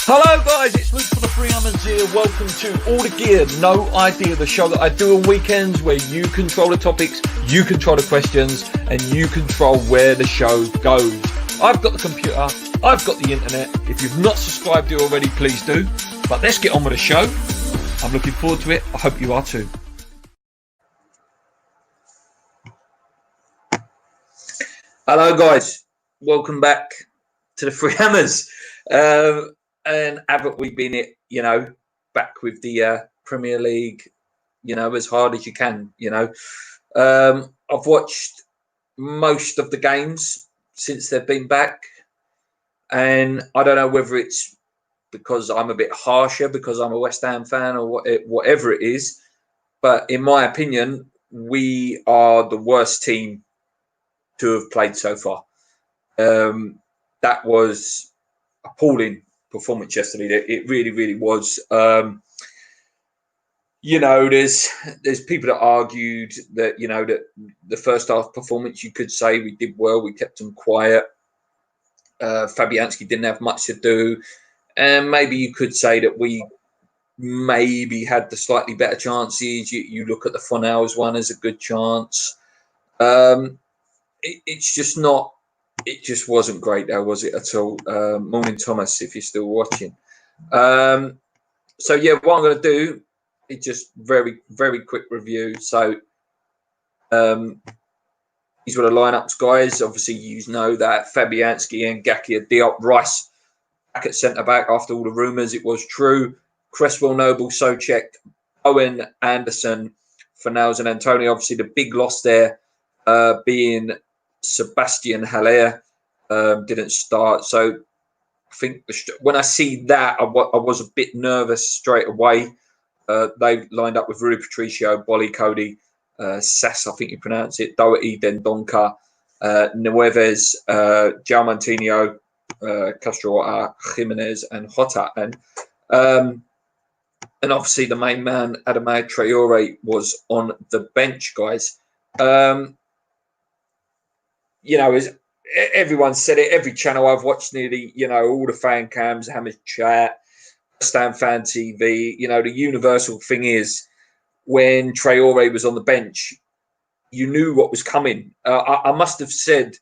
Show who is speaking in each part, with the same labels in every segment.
Speaker 1: Hello guys, it's Luke from the Free Hammers here. Welcome to All the Gear, No Idea, the show that I do on weekends where you control the topics, you control the questions, and you control where the show goes. I've got the computer, I've got the internet. If you've not subscribed here already, please do. But let's get on with the show. I'm looking forward to it. I hope you are too. Hello guys, welcome back to the Free Hammers. And haven't we been back with the Premier League, as hard as you can, I've watched most of the games since they've been back. And I don't know whether it's because I'm a bit harsher because I'm a West Ham fan or whatever it is. But in my opinion, we are the worst team to have played so far. That was appalling performance yesterday. It really, really was. There's people that argued that that the first half performance, you could say we did well. We kept them quiet. Fabianski didn't have much to do, and maybe you could say that we maybe had the slightly better chances. You look at the Fornals one as a good chance. It's just not. It just wasn't great, though, was it at all? Morning, Thomas, if you're still watching. So yeah, what I'm going to do is just very, very quick review. So these were the lineups, guys. Obviously, you know that Fabianski and Ngakia Diop, Rice back at centre back after all the rumours. It was true. Cresswell, Noble, Souček, Owen, Anderson, Fornals and Antonio. Obviously, the big loss there being Sebastian Haller didn't start. So I think when I see that, I was a bit nervous straight away. They lined up with Rui Patricio, Bolly Cody, Sass, I think you pronounce it, Doherty, Dendonka, Nueves, Jalmantinho, Castro, Jimenez, and Jota. And obviously the main man, Adama Traore, was on the bench, guys. As everyone said it, every channel I've watched nearly, all the fan cams, Hammers Chat, West Ham Fan TV, the universal thing is when Traore was on the bench, you knew what was coming. I must have said the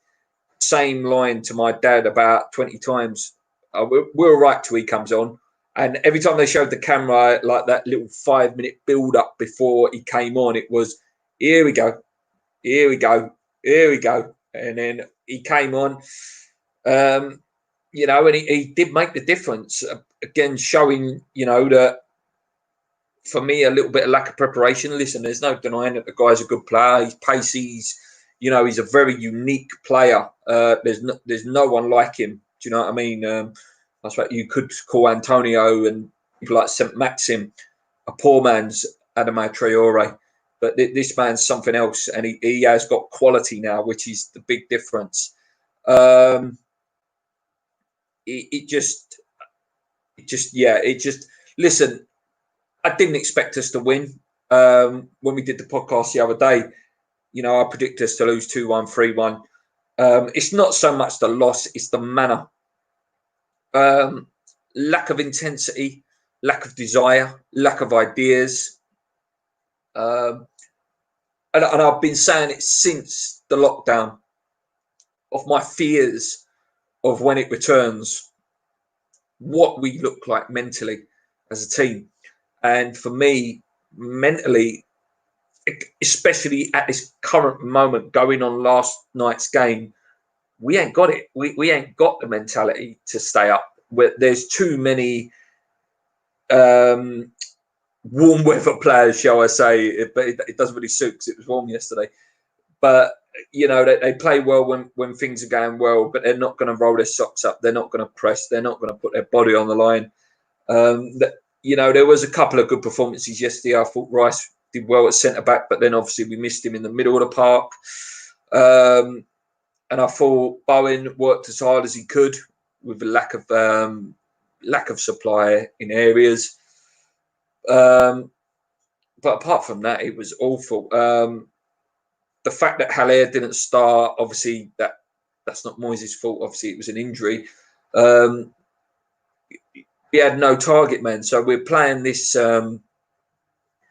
Speaker 1: same line to my dad about 20 times. We're all right till he comes on. And every time they showed the camera, like that little 5-minute build-up before he came on, it was, here we go, here we go, here we go. And then he came on, and he did make the difference. Again, showing, that for me, a little bit of lack of preparation. Listen, there's no denying that the guy's a good player. He's pacey. He's a very unique player. There's no one like him. Do you know what I mean? That's what you could call Antonio and people like St. Maxim a poor man's Adama Traore. But this man's something else, and he has got quality now, which is the big difference. Listen, I didn't expect us to win. When we did the podcast the other day, I predict us to lose 2-1, 3-1. It's not so much the loss, it's the manner. Lack of intensity, lack of desire, lack of ideas. And I've been saying it since the lockdown of my fears of when it returns, what we look like mentally as a team. And for me, mentally, especially at this current moment, going on last night's game, we ain't got it. We ain't got the mentality to stay up. There's too many warm weather players, shall I say, but it doesn't really suit because it was warm yesterday. But, they play well when things are going well, but they're not going to roll their socks up. They're not going to press. They're not going to put their body on the line. There was a couple of good performances yesterday. I thought Rice did well at centre-back, but then obviously we missed him in the middle of the park. And I thought Bowen worked as hard as he could with the lack of supply in areas. But apart from that, it was awful. The fact that Haller didn't start, obviously, that's not Moyes' fault. Obviously, it was an injury. we had no target man. So we're playing this style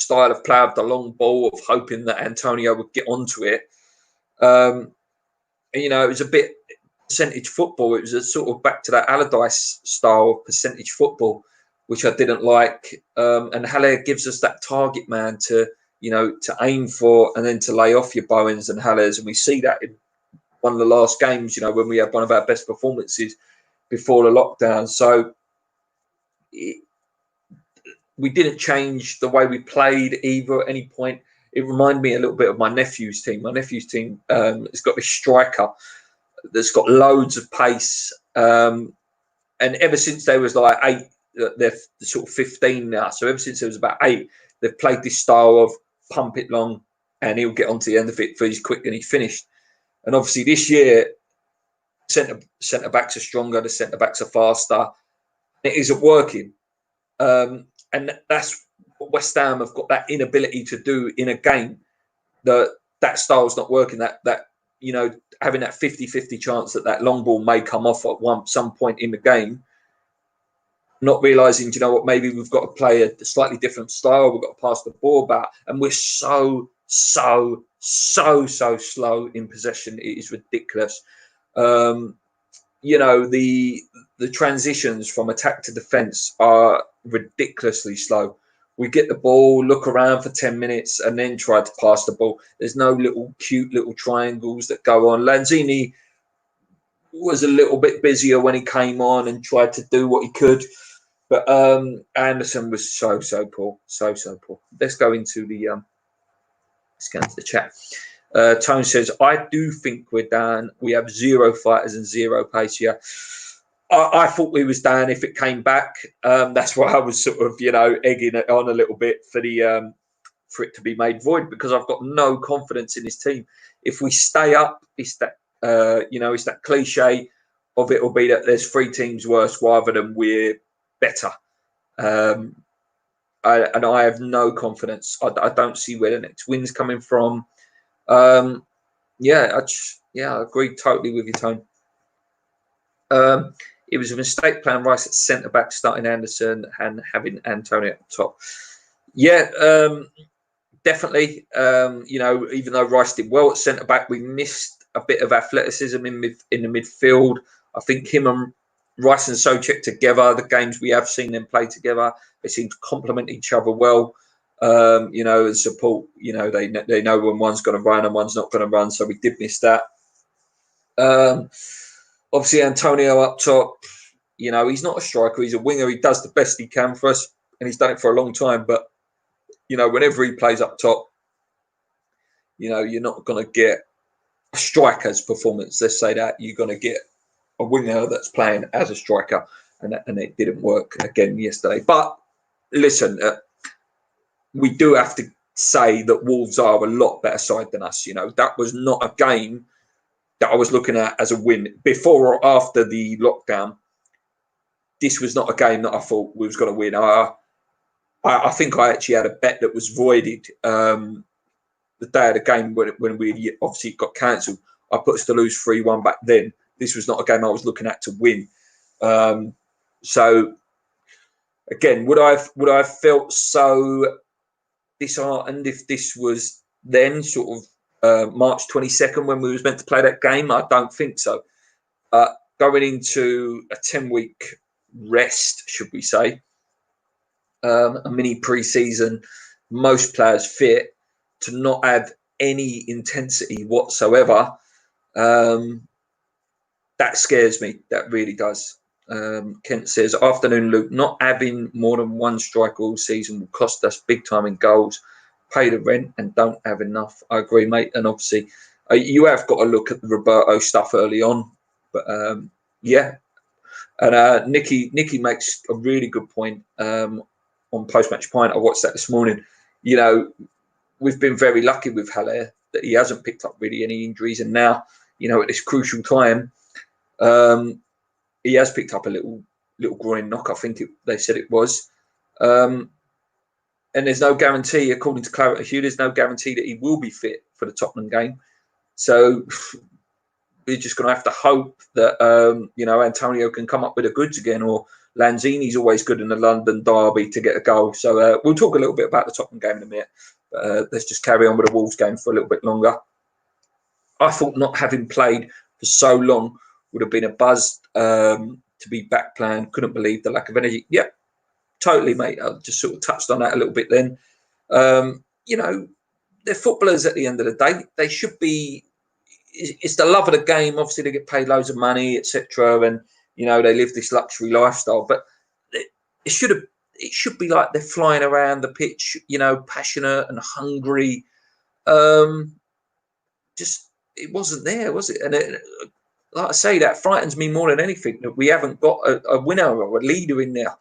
Speaker 1: of play of the long ball, of hoping that Antonio would get onto it. And, you know, it was a bit percentage football. It was a sort of back to that Allardyce style of percentage football, which I didn't like. And Haller gives us that target man to, you know, to aim for and then to lay off your Bowens and Hallers. And we see that in one of the last games, you know, when we had one of our best performances before the lockdown. So we didn't change the way we played either at any point. It reminded me a little bit of my nephew's team. My nephew's team has got this striker that's got loads of pace. And ever since they was like 8, they're sort of 15 now. So ever since it was about 8, they've played this style of pump it long and he'll get onto the end of it for he's quick and he's finished. And obviously this year, centre backs are stronger, the centre backs are faster. It isn't working. And that's what West Ham have got that inability to do in a game. That style's not working. That you know, having that 50-50 chance that long ball may come off at some point in the game. Not realising, you know what, maybe we've got to play a slightly different style. We've got to pass the ball back. And we're so slow in possession. It is ridiculous. You know, the transitions from attack to defence are ridiculously slow. We get the ball, look around for 10 minutes and then try to pass the ball. There's no cute little triangles that go on. Lanzini was a little bit busier when he came on and tried to do what he could. But Anderson was so poor. So poor. Let's go into the chat. Tone says, I do think we're down. We have 0 fighters and 0 pace here. I thought we was down if it came back. That's why I was sort of, you know, egging it on a little bit for it to be made void, because I've got no confidence in this team. If we stay up, it's that it's that cliche of it'll be that there's 3 teams worse rather than we're better. And I have no confidence. I don't see where the next win's coming from. I agree totally with you, Tone. It was a mistake playing Rice at centre back, starting Anderson and having Antonio at the top. Definitely. You know, even though Rice did well at centre back, we missed a bit of athleticism in the midfield. I think him and Rice and Souček together, the games we have seen them play together, they seem to complement each other well. You know, and support. You know, they know when one's going to run and one's not going to run. So we did miss that. Obviously, Antonio up top. You know, he's not a striker. He's a winger. He does the best he can for us, and he's done it for a long time. But you know, whenever he plays up top, you know, you're not going to get a striker's performance. Let's say that you're going to get a winger that's playing as a striker, and it didn't work again yesterday. But listen. We do have to say that Wolves are a lot better side than us. You know, that was not a game that I was looking at as a win before or after the lockdown. This was not a game that I thought we was going to win. I think I actually had a bet that was voided the day of the game when we obviously got cancelled. I put us to lose 3-1 back then. This was not a game I was looking at to win. So again, would I have felt so disheartened if this was then sort of March 22nd when we was meant to play that game? I don't think so. Going into a 10-week rest, should we say, a mini pre-season, most players fit, to not have any intensity whatsoever, that scares me. That really does. Kent says, afternoon, Luke, not having more than one striker all season will cost us big time in goals. Pay the rent and don't have enough. I agree, mate. And obviously, you have got to look at the Roberto stuff early on. But yeah. And Nicky makes a really good point on Post-Match Point. I watched that this morning. You know, we've been very lucky with Haller that he hasn't picked up really any injuries. And now, you know, at this crucial time, he has picked up a little groin knock, I think they said it was. And there's no guarantee, according to Claret Hugh, there's no guarantee that he will be fit for the Tottenham game. So we're just going to have to hope that, you know, Antonio can come up with the goods again, or Lanzini's always good in the London derby to get a goal. So we'll talk a little bit about the Tottenham game in a minute. Let's just carry on with the Wolves game for a little bit longer. I thought not having played for so long would have been a buzz to be back playing. Couldn't believe the lack of energy. Yep, totally, mate. I just sort of touched on that a little bit then. You know, they're footballers at the end of the day. They should be. It's the love of the game. Obviously, they get paid loads of money, etc., and you know they live this luxury lifestyle. But it should be like they're flying around the pitch, you know, passionate and hungry. Just it wasn't there, was it? And like I say, that frightens me more than anything, that we haven't got a winner or a leader in there.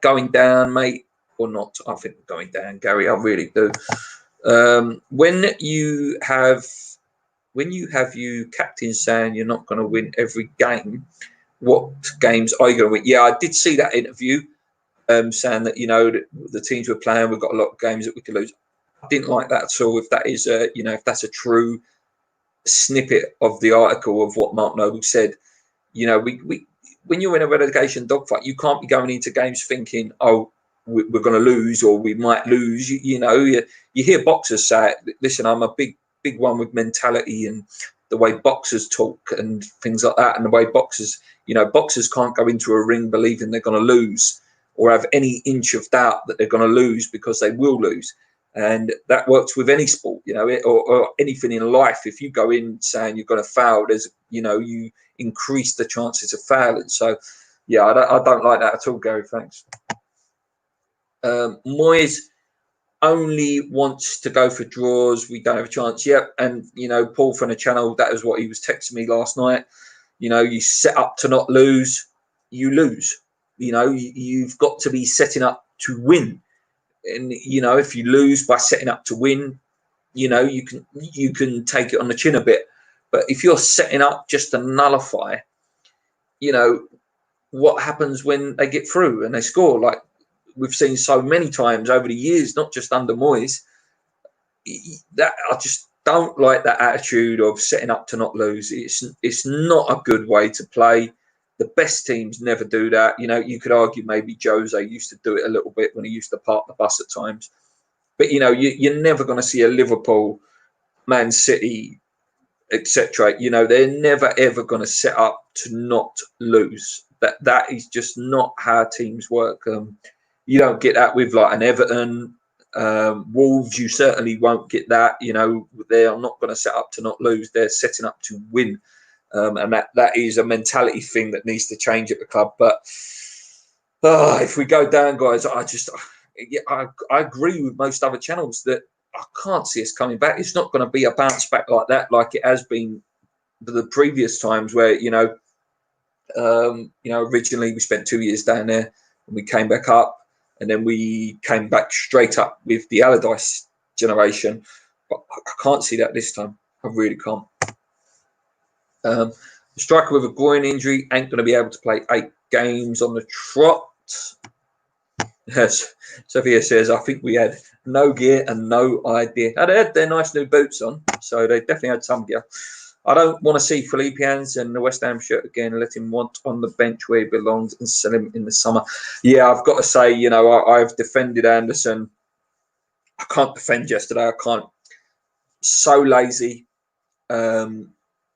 Speaker 1: Going down, mate, or not? I think going down, Gary. I really do. When you have you captain saying you're not going to win every game, what games are you going to win? Yeah, I did see that interview saying that, you know, the teams we're playing, we've got a lot of games that we could lose. I didn't like that at all. If that is you know, if that's a true snippet of the article of what Mark Noble said, you know, we when you're in a relegation dogfight, you can't be going into games thinking, oh, we're going to lose or we might lose. You know, you hear boxers say it. Listen, I'm a big one with mentality and the way boxers talk and things like that, and the way boxers can't go into a ring believing they're going to lose or have any inch of doubt that they're going to lose, because they will lose. And that works with any sport, you know, or anything in life. If you go in saying you're going to fail, there's, you know, you increase the chances of failing. So, yeah, I don't like that at all, Gary. Thanks. Moyes only wants to go for draws. We don't have a chance yet. And, you know, Paul from the channel, that is what he was texting me last night. You know, you set up to not lose, you lose. You know, you've got to be setting up to win. And, you know, if you lose by setting up to win, you know, you can take it on the chin a bit. But if you're setting up just to nullify, you know, what happens when they get through and they score? Like we've seen so many times over the years, not just under Moyes. That I just don't like that attitude of setting up to not lose. It's not a good way to play. The best teams never do that. You know, you could argue maybe Jose used to do it a little bit when he used to park the bus at times. But, you know, you're never going to see a Liverpool, Man City, etc. You know, they're never, ever going to set up to not lose. That is just not how teams work. You don't get that with like an Everton. Wolves, you certainly won't get that. You know, they are not going to set up to not lose. They're setting up to win. And that is a mentality thing that needs to change at the club. But if we go down, guys, I agree with most other channels that I can't see us coming back. It's not going to be a bounce back like that, like it has been the previous times where, originally we spent 2 years down there and we came back up, and then we came back straight up with the Allardyce generation. But I can't see that this time. I really can't. The striker with a groin injury ain't going to be able to play 8 games on the trot. Yes, Sophia says, I think we had no gear and no idea. They had their nice new boots on, so they definitely had some gear. I don't want to see Felipe Hans in the West Ham shirt again. Let him want on the bench where he belongs and sell him in the summer. Yeah, I've got to say, you know, I've defended Anderson. I can't defend yesterday. I can't. So lazy.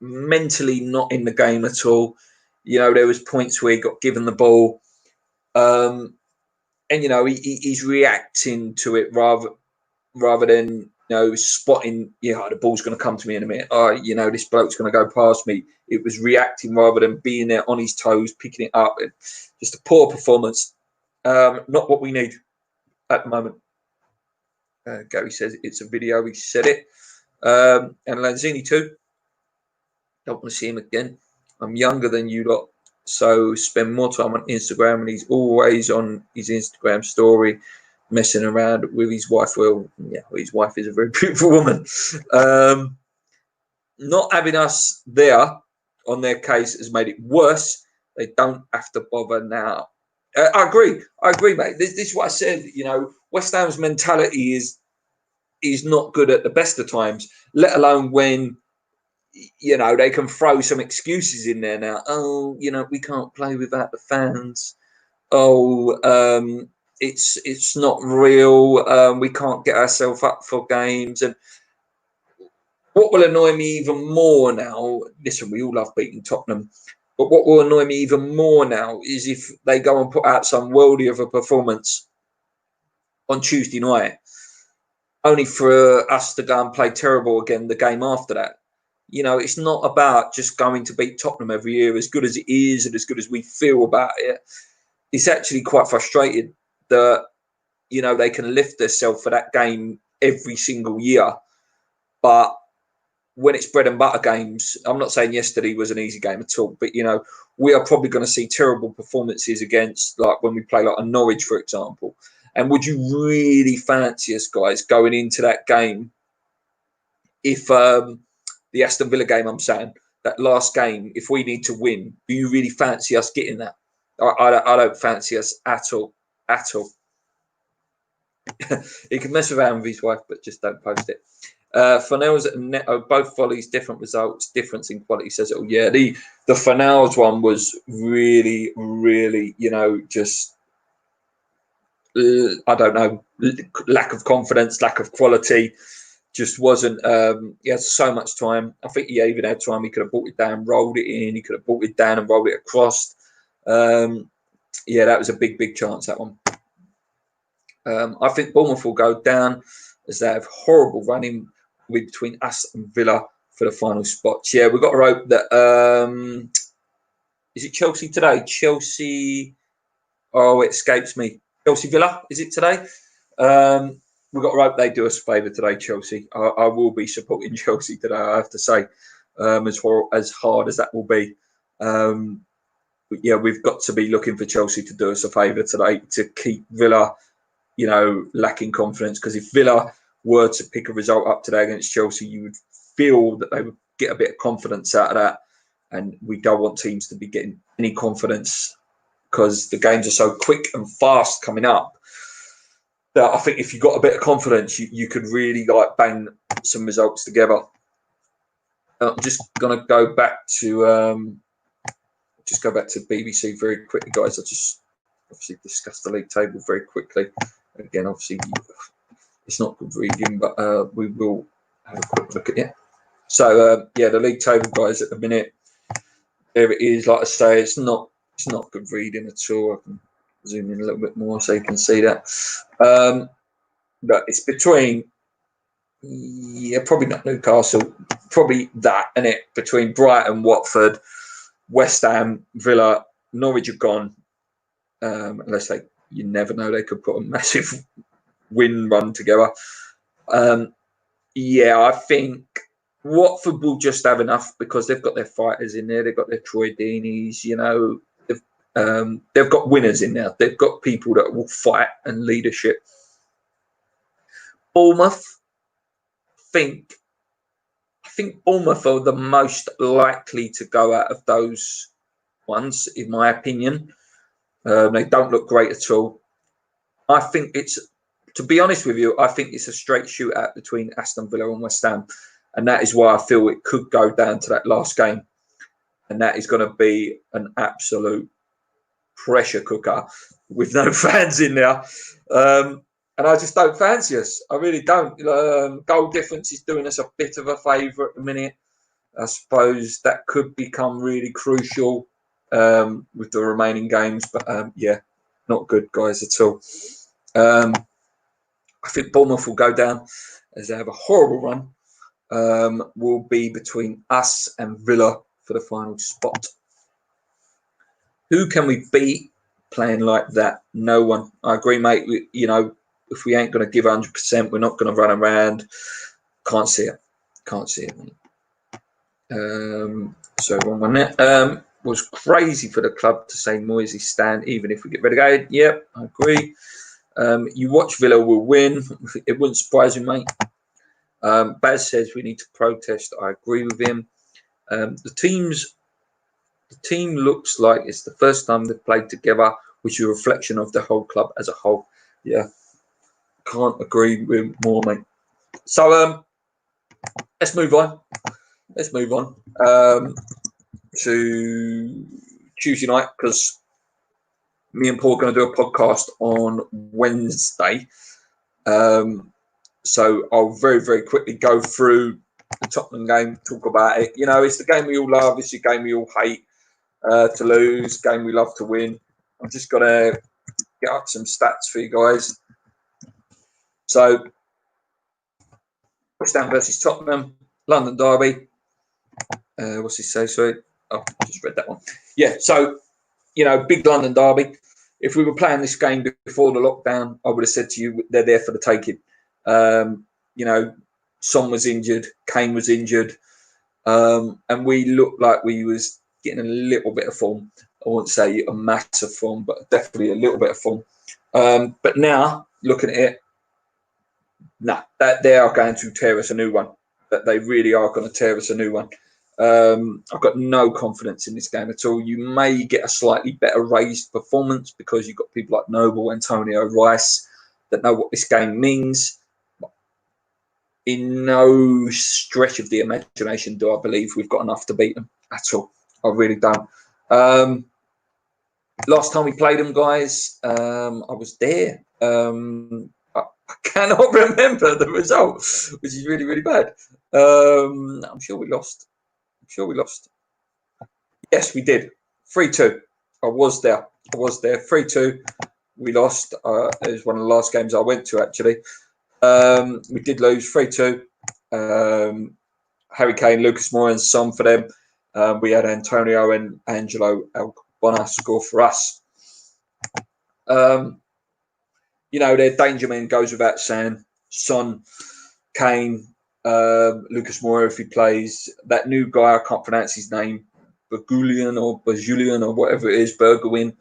Speaker 1: Mentally not in the game at all. You know, there was points where he got given the ball. And, you know, he's reacting to it rather than, you know, spotting, the ball's going to come to me in a minute. Oh, you know, this bloke's going to go past me. It was reacting rather than being there on his toes, picking it up. Just a poor performance. Not what we need at the moment. Gary says it's a video. He said it. And Lanzini too. Don't want to see him again. I'm younger than you lot, so spend more time on Instagram, and he's always on his Instagram story messing around with his wife. Well, yeah, his wife is a very beautiful woman. Not having us there on their case has made it worse. They don't have to bother now. I agree, mate. This is what I said. You know, West Ham's mentality is not good at the best of times, let alone when you know, they can throw some excuses in there now. Oh, you know, we can't play without the fans. Oh, it's not real. We can't get ourselves up for games. And what will annoy me even more now, listen, we all love beating Tottenham, but what will annoy me even more now is if they go and put out some worldie of a performance on Tuesday night, only for us to go and play terrible again the game after that. You know, it's not about just going to beat Tottenham every year, as good as it is and as good as we feel about it. It's actually quite frustrated that, you know, they can lift themselves for that game every single year. But when it's bread and butter games, I'm not saying yesterday was an easy game at all, but, you know, we are probably going to see terrible performances against, like, when we play like a Norwich, for example. And would you really fancy us, guys, going into that game if the Aston Villa game, I'm saying, that last game, if we need to win, do you really fancy us getting that? I don't fancy us at all. At all. He can mess around with his wife, but just don't post it. Fornals and Neto, both volleys, different results, difference in quality, says it all. Yeah, the Fornals one was really, really, you know, just, I don't know, lack of confidence, lack of quality. Just wasn't. He had so much time. I think he even had time. He could have brought it down, rolled it in. He could have brought it down and rolled it across. Yeah, that was a big, big chance, that one. I think Bournemouth will go down as they have horrible running between us and Villa for the final spots. Yeah, we've got to hope that. Is it Chelsea today? Chelsea. Oh, it escapes me. Chelsea Villa. Is it today? We've got to hope they do us a favour today, Chelsea. I will be supporting Chelsea today, I have to say, as hard as that will be. But yeah, we've got to be looking for Chelsea to do us a favour today to keep Villa, you know, lacking confidence. Because if Villa were to pick a result up today against Chelsea, you would feel that they would get a bit of confidence out of that. And we don't want teams to be getting any confidence because the games are so quick and fast coming up. That I think if you got a bit of confidence, you could really like bang some results together. I'm just gonna go back to BBC very quickly, guys. I just obviously discussed the league table very quickly. Again, obviously it's not good reading, but we will have a quick look at it. So yeah, the league table, guys, at the minute, there it is. Like I say, it's not good reading at all. I can zoom in a little bit more so you can see that. But it's between, yeah, probably not Newcastle, probably that, and it between Brighton, Watford, West Ham, Villa, Norwich have gone. Unless you never know, they could put a massive win run together. Yeah, I think Watford will just have enough because they've got their fighters in there. They've got their Troy Deeneys, you know. They've got winners in there. They've got people that will fight and leadership. Bournemouth, I think Bournemouth are the most likely to go out of those ones, in my opinion. They don't look great at all. I think it's, to be honest with you, I think it's a straight shootout between Aston Villa and West Ham. And that is why I feel it could go down to that last game. And that is going to be an absolute pressure cooker with no fans in there. And I just don't fancy us. I really don't. Goal difference is doing us a bit of a favour at the minute. I suppose that could become really crucial with the remaining games. But yeah, not good, guys, at all. I think Bournemouth will go down as they have a horrible run. Will be between us and Villa for the final spot. Who can we beat playing like that? No one. I agree, mate. You know, if we ain't going to give 100%, we're not going to run around. Can't see it. Can't see it. So wrong one there. Was crazy for the club to say Moyes stand even if we get relegated. Yep, I agree. You watch Villa will win. It wouldn't surprise me, mate. Baz says we need to protest. I agree with him. The team looks like it's the first time they've played together, which is a reflection of the whole club as a whole. Yeah, can't agree with more, mate. So let's move on. let's move on to Tuesday night, because me and Paul are going to do a podcast on Wednesday. So I'll very, very quickly go through the Tottenham game, talk about it. You know, it's the game we all love. It's the game we all hate to lose, game we love to win. I'm just going to get up some stats for you guys. So, West Ham versus Tottenham, London derby. What's he say? Sorry. Oh, I just read that one. Yeah, so, you know, big London derby. If we were playing this game before the lockdown, I would have said to you, they're there for the taking. You know, Son was injured, Kane was injured, and we looked like we was getting a little bit of form. I won't say a massive form, but definitely a little bit of form. But now, looking at it, that they are going to tear us a new one. That they really are going to tear us a new one. I've got no confidence in this game at all. You may get a slightly better raised performance because you've got people like Noble, Antonio, Rice that know what this game means. In no stretch of the imagination do I believe we've got enough to beat them at all. I really don't. Last time we played them, guys, I was there. I cannot remember the result, which is really, really bad. I'm sure we lost. Yes, we did. 3-2. I was there. 3-2. We lost. It was one of the last games I went to, actually. We did lose 3-2. Harry Kane, Lucas Moura and Son for them. We had Antonio and Angelo Albona score for us. You know, their danger men goes without saying. Son, Kane, Lucas Moura, if he plays. That new guy, I can't pronounce his name, Bagulian or whatever it is, Bergwijn.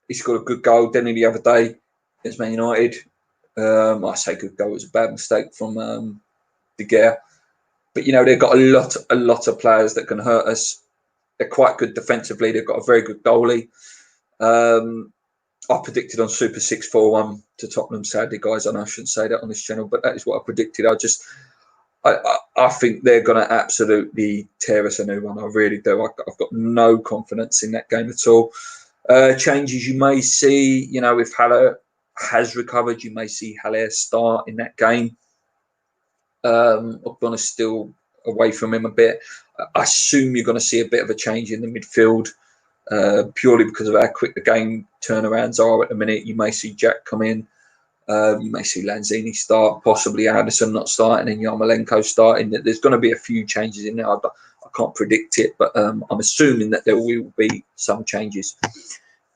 Speaker 1: He scored a good goal, didn't he, the other day against Man United. I say good goal, it was a bad mistake from De Gea. But, you know, they've got a lot of players that can hurt us. They're quite good defensively. They've got a very good goalie. I predicted on Super 6-4-1 to Tottenham, sadly, guys. I know I shouldn't say that on this channel, but that is what I predicted. I think they're going to absolutely tear us a new one. I really do. I've got no confidence in that game at all. Changes you may see, you know, if Haller has recovered, you may see Haller start in that game. Ogbonna still away from him a bit. I assume you're going to see a bit of a change in the midfield. Purely because of how quick the game turnarounds are at the minute. You may see Jack come in. You may see Lanzini start, possibly Addison not starting and Yarmolenko starting. There's going to be a few changes in there. I can't predict it, but I'm assuming that there will be some changes.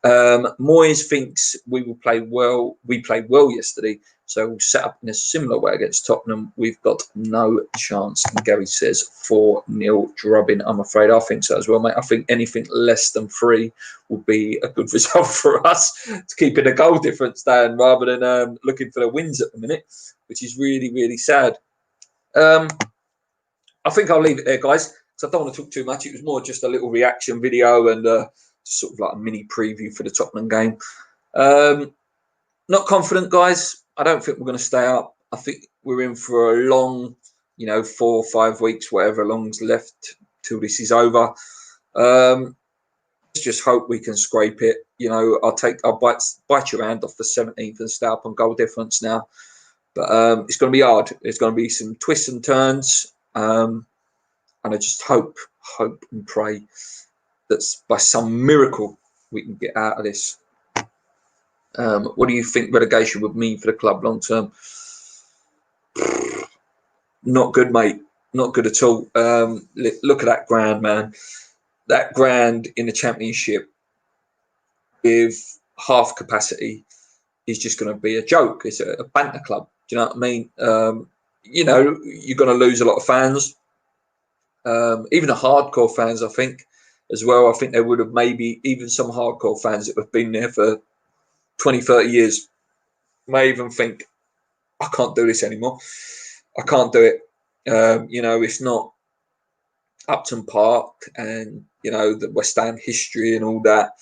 Speaker 1: Moyes thinks we will play well. We played well yesterday, so we'll set up in a similar way against Tottenham. We've got no chance. And Gary says 4-0 drubbing. I'm afraid I think so as well, mate. I think anything less than 3 would be a good result for us to keep in a goal difference down rather than looking for the wins at the minute, which is really, really sad. I think I'll leave it there, guys, because I don't want to talk too much. It was more just a little reaction video and sort of like a mini preview for the Tottenham game. Not confident, guys. I don't think we're going to stay up. I think we're in for a long, 4 or 5 weeks, whatever long's left till this is over. Let's just hope we can scrape it. You know, I'll bite your hand off the 17th and stay up on goal difference now. But it's going to be hard. There's going to be some twists and turns. And I just hope and pray that by some miracle we can get out of this. What do you think relegation would mean for the club long term? Not good, mate. Not good at all. Look at that ground, man. That ground in the Championship with half capacity is just going to be a joke. It's a banter club. Do you know what I mean? You know, you're going to lose a lot of fans. Even the hardcore fans, I think, as well. I think there would have maybe even some hardcore fans that have been there for 20, 30 years may even think, I can't do this anymore. I can't do it. You know, it's not Upton Park and, you know, the West Ham history and all that.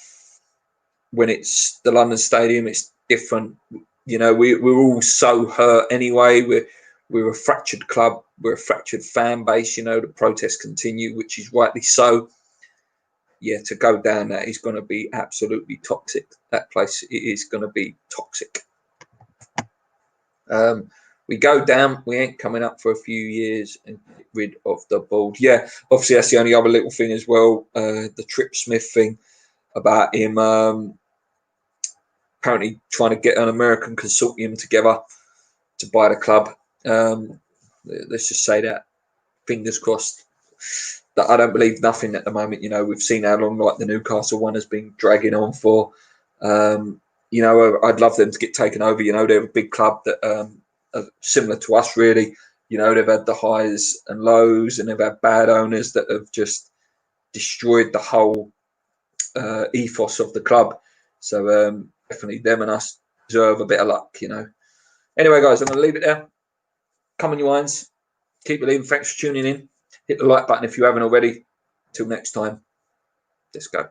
Speaker 1: When it's the London Stadium, it's different. You know, we're all so hurt anyway. we're a fractured club, we're a fractured fan base. You know, the protests continue, which is rightly so. Yeah, to go down that is going to be absolutely toxic. That place is going to be toxic. We go down, we ain't coming up for a few years and get rid of the board. Yeah, obviously that's the only other little thing as well. The Trip Smith thing about him apparently trying to get an American consortium together to buy the club. Let's just say that, fingers crossed. That I don't believe nothing at the moment. You know, we've seen how long like the Newcastle one has been dragging on for. You know, I'd love them to get taken over. You know, they're a big club that are similar to us, really. You know, they've had the highs and lows, and they've had bad owners that have just destroyed the whole ethos of the club. So definitely them and us deserve a bit of luck, you know. Anyway, guys, I'm going to leave it there. Come on, you irons. Keep believing. Thanks for tuning in. Hit the like button if you haven't already. Till next time, let's go.